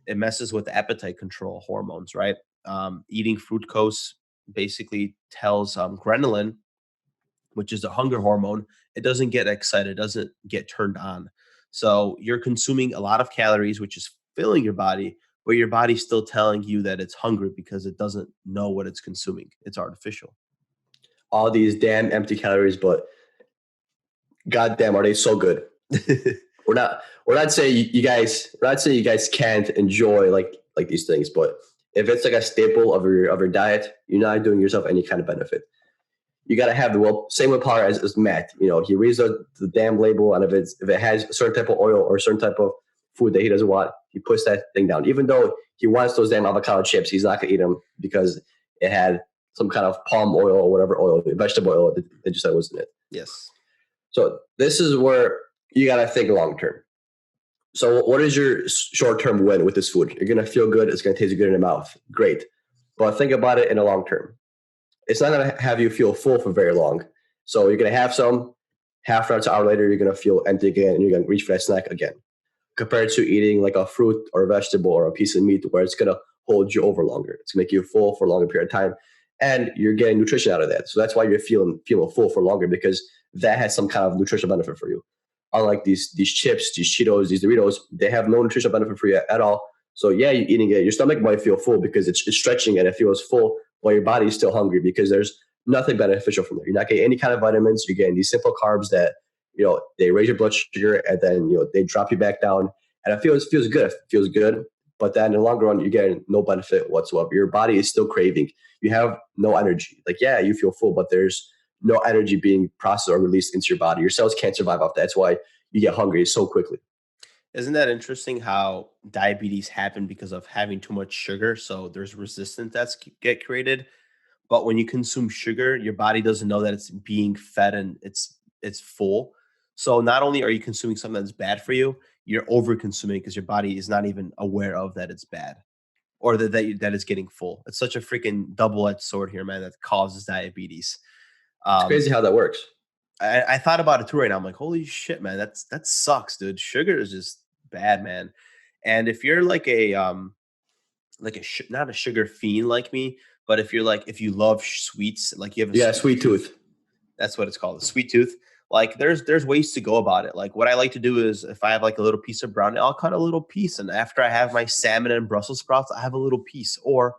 it messes with appetite control hormones, right? Eating fructose basically tells ghrelin, which is a hunger hormone, it doesn't get excited, it doesn't get turned on. So you're consuming a lot of calories, which is filling your body, but your body's still telling you that it's hungry because it doesn't know what it's consuming. It's artificial. All these damn empty calories, but goddamn, are they so good? We're not saying you guys can't enjoy like these things, but if it's like a staple of your diet, you're not doing yourself any kind of benefit. You got to have the same willpower as Matt. He reads the damn label, and if it has a certain type of oil or a certain type of food that he doesn't want, he puts that thing down. Even though he wants those damn avocado chips, he's not gonna eat them because it had some kind of palm oil or whatever oil, vegetable oil that they just said was in it. Yes. So this is where you got to think long term. So what is your short term win with this food? You're gonna feel good. It's gonna taste good in your mouth. Great, but think about it in the long term. It's not going to have you feel full for very long. So you're going to have some, half an hour to an hour later, you're going to feel empty again, and you're going to reach for that snack again. Compared to eating like a fruit or a vegetable or a piece of meat where it's going to hold you over longer. It's going to make you full for a longer period of time, and you're getting nutrition out of that. So that's why you're feeling full for longer, because that has some kind of nutritional benefit for you. Unlike these chips, these Cheetos, these Doritos, they have no nutritional benefit for you at all. So yeah, you're eating it. Your stomach might feel full because it's stretching and it feels full, while your body is still hungry because there's nothing beneficial from there. You're not getting any kind of vitamins. You're getting these simple carbs that, they raise your blood sugar and then, they drop you back down. And it feels good. It feels good. But then in the long run, you're getting no benefit whatsoever. Your body is still craving. You have no energy. Like, yeah, you feel full, but there's no energy being processed or released into your body. Your cells can't survive off that. That's why you get hungry so quickly. Isn't that interesting how diabetes happened because of having too much sugar? So there's resistance that's get created. But when you consume sugar, your body doesn't know that it's being fed and it's full. So not only are you consuming something that's bad for you, you're over consuming because your body is not even aware of that it's bad or that it's getting full. It's such a freaking double-edged sword here, man, that causes diabetes. It's Um, crazy how that works. I thought about it too right now. I'm like, holy shit, man, that sucks, dude. Sugar is just bad, man. And if you're like not a sugar fiend like me, but if you love sweets, like you have a Yeah, sweet sweet tooth, tooth. that's what it's called, a sweet tooth. Like there's ways to go about it. Like what I like to do is if I have like a little piece of brownie, I'll cut a little piece, and after I have my salmon and Brussels sprouts, I have a little piece. Or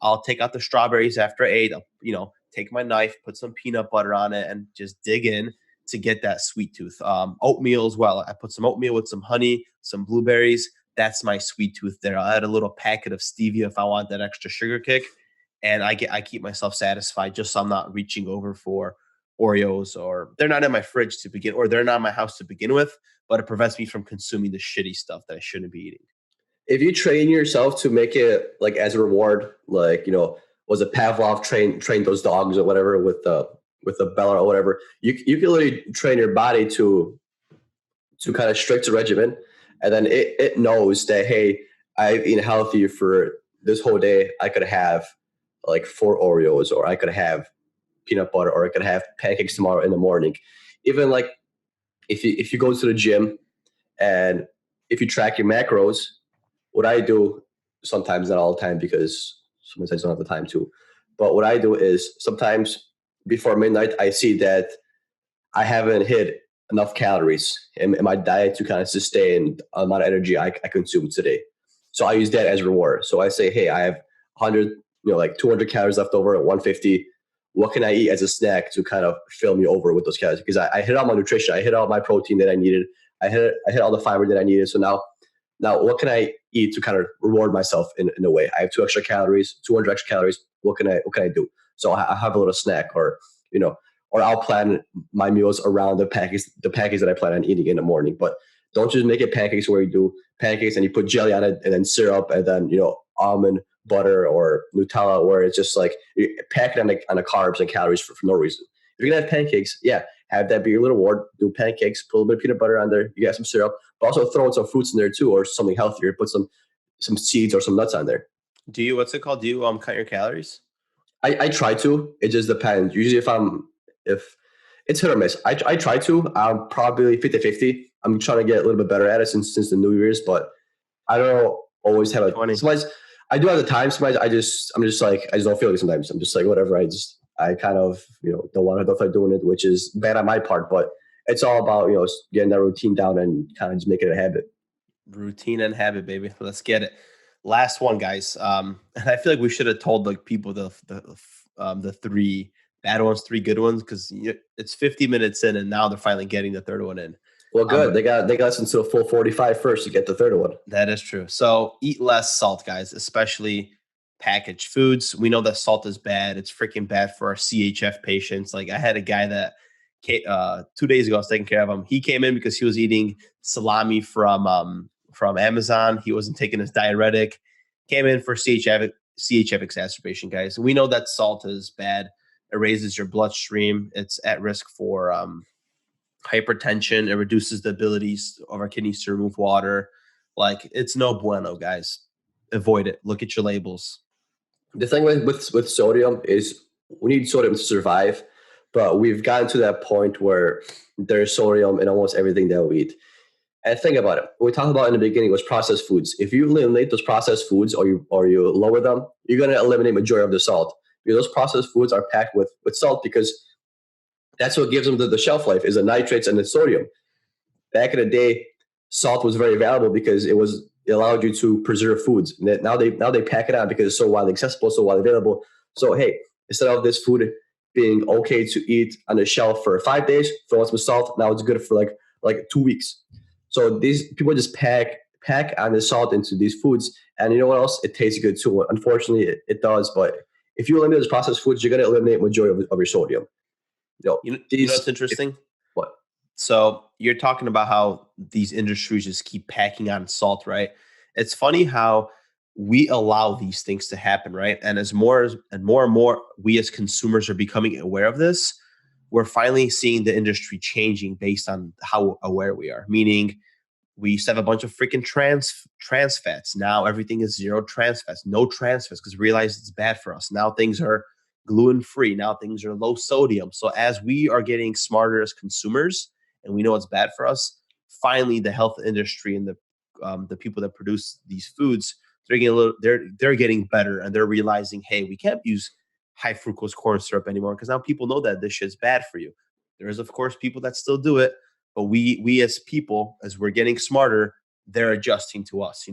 I'll take out the strawberries after I ate. I'll, take my knife, put some peanut butter on it, and just dig in to get that sweet tooth. Oatmeal as well. I put some oatmeal with some honey, some blueberries. That's my sweet tooth there. I'll add a little packet of stevia if I want that extra sugar kick, and I keep myself satisfied just so I'm not reaching over for Oreos, or they're not in my fridge to begin, or they're not in my house to begin with. But it prevents me from consuming the shitty stuff that I shouldn't be eating. If you train yourself to make it like as a reward, like was it Pavlov trained those dogs or whatever with the Bella or whatever, you can literally train your body to kind of strict a regimen, and then it knows that, hey, I've eaten healthy for this whole day. I could have like 4 Oreos, or I could have peanut butter, or I could have pancakes tomorrow in the morning. Even like if you go to the gym and if you track your macros, what I do sometimes, not all the time, because sometimes I don't have the time to, but what I do is sometimes before midnight, I see that I haven't hit enough calories in my diet to kind of sustain the amount of energy I consume today. So I use that as reward. So I say, hey, I have 100, like 200 calories left over at 150. What can I eat as a snack to kind of fill me over with those calories? Because I hit all my nutrition. I hit all my protein that I needed. I hit all the fiber that I needed. So now what can I eat to kind of reward myself in a way? I have 200 extra calories. What can I do? So I have a little snack, you know, or I'll plan my meals around the pancakes that I plan on eating in the morning. But don't just make it pancakes where you do pancakes and you put jelly on it and then syrup and then, almond butter or Nutella, where it's just like you pack it on the carbs and calories for no reason. If you're gonna have pancakes, yeah, have that be your little reward. Do pancakes, put a little bit of peanut butter on there. You got some syrup, but also throw in some fruits in there too, or something healthier. Put some seeds or some nuts on there. Do you, what's it called? Do you cut your calories? I try to. It just depends. Usually, if it's hit or miss, I try to. I'm probably 50-50. I'm trying to get a little bit better at it since the New Year's, but I don't always have a. 20. Sometimes I do have the time. Sometimes I'm just like I just don't feel like it sometimes. I'm just like whatever. I kind of don't want to feel like doing it, which is bad on my part. But it's all about getting that routine down and kind of just making it a habit. Routine and habit, baby. Let's get it. Last one, guys. And I feel like we should have told like people the three bad ones, three good ones, because it's 50 minutes in, and now they're finally getting the third one in. Well, good. They got us into a full 45 first to get the third one. That is true. So eat less salt, guys, especially packaged foods. We know that salt is bad. It's freaking bad for our CHF patients. Like I had a guy that 2 days ago, I was taking care of him. He came in because he was eating salami from Amazon. He wasn't taking his diuretic. Came in for CHF exacerbation, guys. We know that salt is bad. It raises your bloodstream. It's at risk for hypertension. It reduces the abilities of our kidneys to remove water. Like it's no bueno, guys. Avoid it. Look at your labels. The thing with sodium is we need sodium to survive, but we've gotten to that point where there's sodium in almost everything that we eat. And think about it. What we talked about in the beginning was processed foods. If you eliminate those processed foods or you lower them, you're going to eliminate majority of the salt. Because those processed foods are packed with salt because that's what gives them the shelf life is the nitrates and the sodium. Back in the day, salt was very valuable because it allowed you to preserve foods. Now they pack it on because it's so widely accessible, so widely available. So hey, instead of this food being okay to eat on the shelf for 5 days, throw in some salt. Now it's good for like 2 weeks. So these people just pack on the salt into these foods, and you know what else? It tastes good too. Unfortunately, it does. But if you eliminate those processed foods, you're going to eliminate majority of your sodium. You know what's interesting? What? So you're talking about how these industries just keep packing on salt, right? It's funny how we allow these things to happen, right? And as more and more we as consumers are becoming aware of this, we're finally seeing the industry changing based on how aware we are. Meaning, we used to have a bunch of freaking trans fats. Now everything is zero trans fats, no trans fats, because we realize it's bad for us. Now things are gluten free. Now things are low sodium. So as we are getting smarter as consumers, and we know it's bad for us, finally the health industry and the people that produce these foods, they're getting better, and they're realizing, hey, we can't use high fructose corn syrup anymore because now people know that this shit's bad for you. There is, of course, people that still do it, but we as people, as we're getting smarter, they're adjusting to us,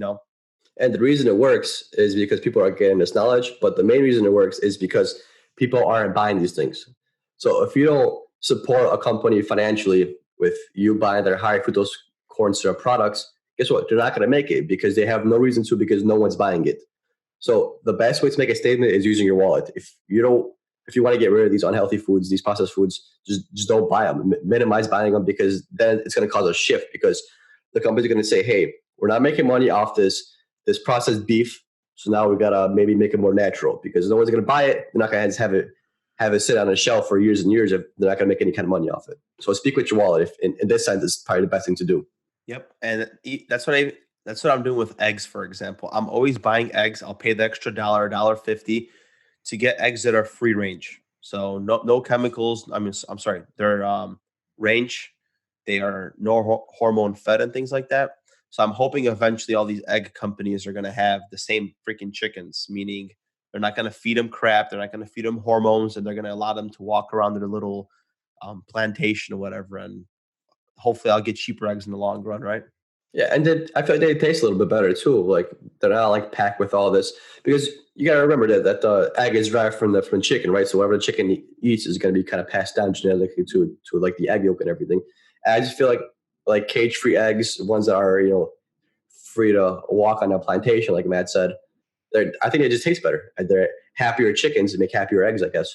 And the reason it works is because people are getting this knowledge, but the main reason it works is because people aren't buying these things. So if you don't support a company financially with you buying their high fructose corn syrup products, guess what? They're not going to make it because they have no reason to, because no one's buying it. So the best way to make a statement is using your wallet. If you want to get rid of these unhealthy foods, these processed foods, just don't buy them. Minimize buying them, because then it's going to cause a shift, because the company's going to say, hey, we're not making money off this processed beef. So now we got to maybe make it more natural, because no one's going to buy it. They're not going to have it sit on a shelf for years and years if they're not going to make any kind of money off it. So speak with your wallet. If in this sense, it's probably the best thing to do. Yep. And that's what I'm doing with eggs, for example. I'm always buying eggs. I'll pay the extra $1.50 to get eggs that are free range. So no chemicals. I'm sorry. They're range. They are no hormone fed and things like that. So I'm hoping eventually all these egg companies are going to have the same freaking chickens, meaning they're not going to feed them crap. They're not going to feed them hormones, and they're going to allow them to walk around their little plantation or whatever. And hopefully I'll get cheaper eggs in the long run, right? Yeah, and I feel like they taste a little bit better too. Like they're not like packed with all this, because you got to remember that the egg is derived from the chicken, right? So whatever the chicken eats is going to be kind of passed down genetically to like the egg yolk and everything. And I just feel like cage free eggs, ones that are free to walk on a plantation, like Matt said, I think they just taste better. And they're happier chickens and make happier eggs, I guess.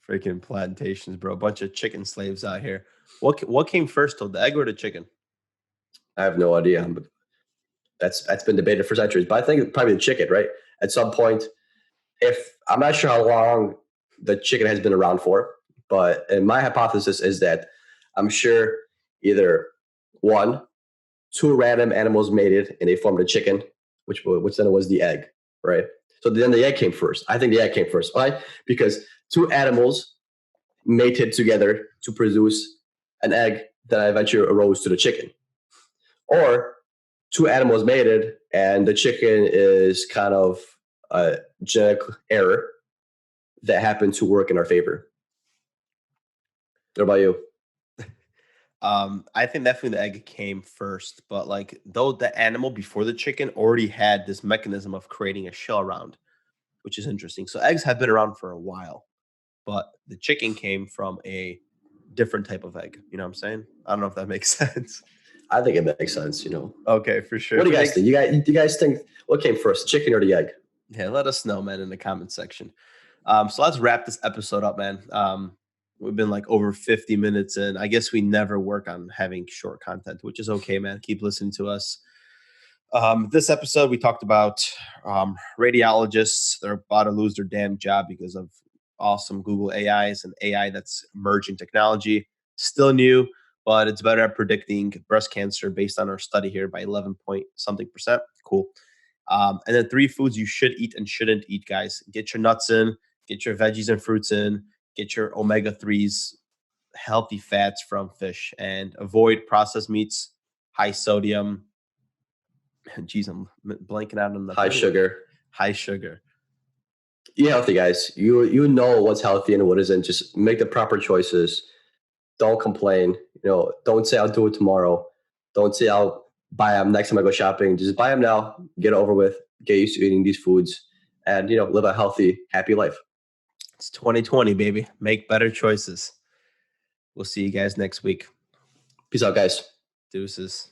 Freaking plantations, bro! A bunch of chicken slaves out here. What came first, though, the egg or the chicken? I have no idea. But that's been debated for centuries. But I think probably the chicken, right? At some point, if I'm not sure how long the chicken has been around for, But and my hypothesis is that I'm sure either one, two random animals mated and they formed a chicken, which then was the egg, right? So then the egg came first. I think the egg came first. Why? Because two animals mated together to produce an egg that eventually arose to the chicken. Or two animals mated and the chicken is kind of a genetic error that happened to work in our favor. What about you? I think definitely the egg came first, but like though the animal before the chicken already had this mechanism of creating a shell around, which is interesting. So eggs have been around for a while, but the chicken came from a different type of egg. You know what I'm saying? I don't know if that makes sense. I think it makes sense. Okay, for sure. What do If you it guys makes, think? You guys think what came first, chicken or the egg? yeah, let us know, man, in the comment section. So let's wrap this episode up, man. We've been like over 50 minutes and I guess we never work on having short content, which is okay, man. Keep listening to us. This episode, we talked about radiologists. They're about to lose their damn job because of awesome Google AIs and AI that's emerging technology. Still new, but it's better at predicting breast cancer based on our study here by 11 point something percent. Cool. And then three foods you should eat and shouldn't eat, guys. Get your nuts in, get your veggies and fruits in, get your omega 3s, healthy fats from fish, and avoid processed meats, high sodium. Geez, I'm blanking out on the High third one. sugar. High sugar. Eat healthy, guys. You know what's healthy and what isn't. Just make the proper choices. Don't complain. Don't say I'll do it tomorrow. Don't say I'll buy them next time I go shopping. Just buy them now. Get it over with. Get used to eating these foods, and live a healthy, happy life. It's 2020, baby. Make better choices. We'll see you guys next week. Peace out, guys. Deuces.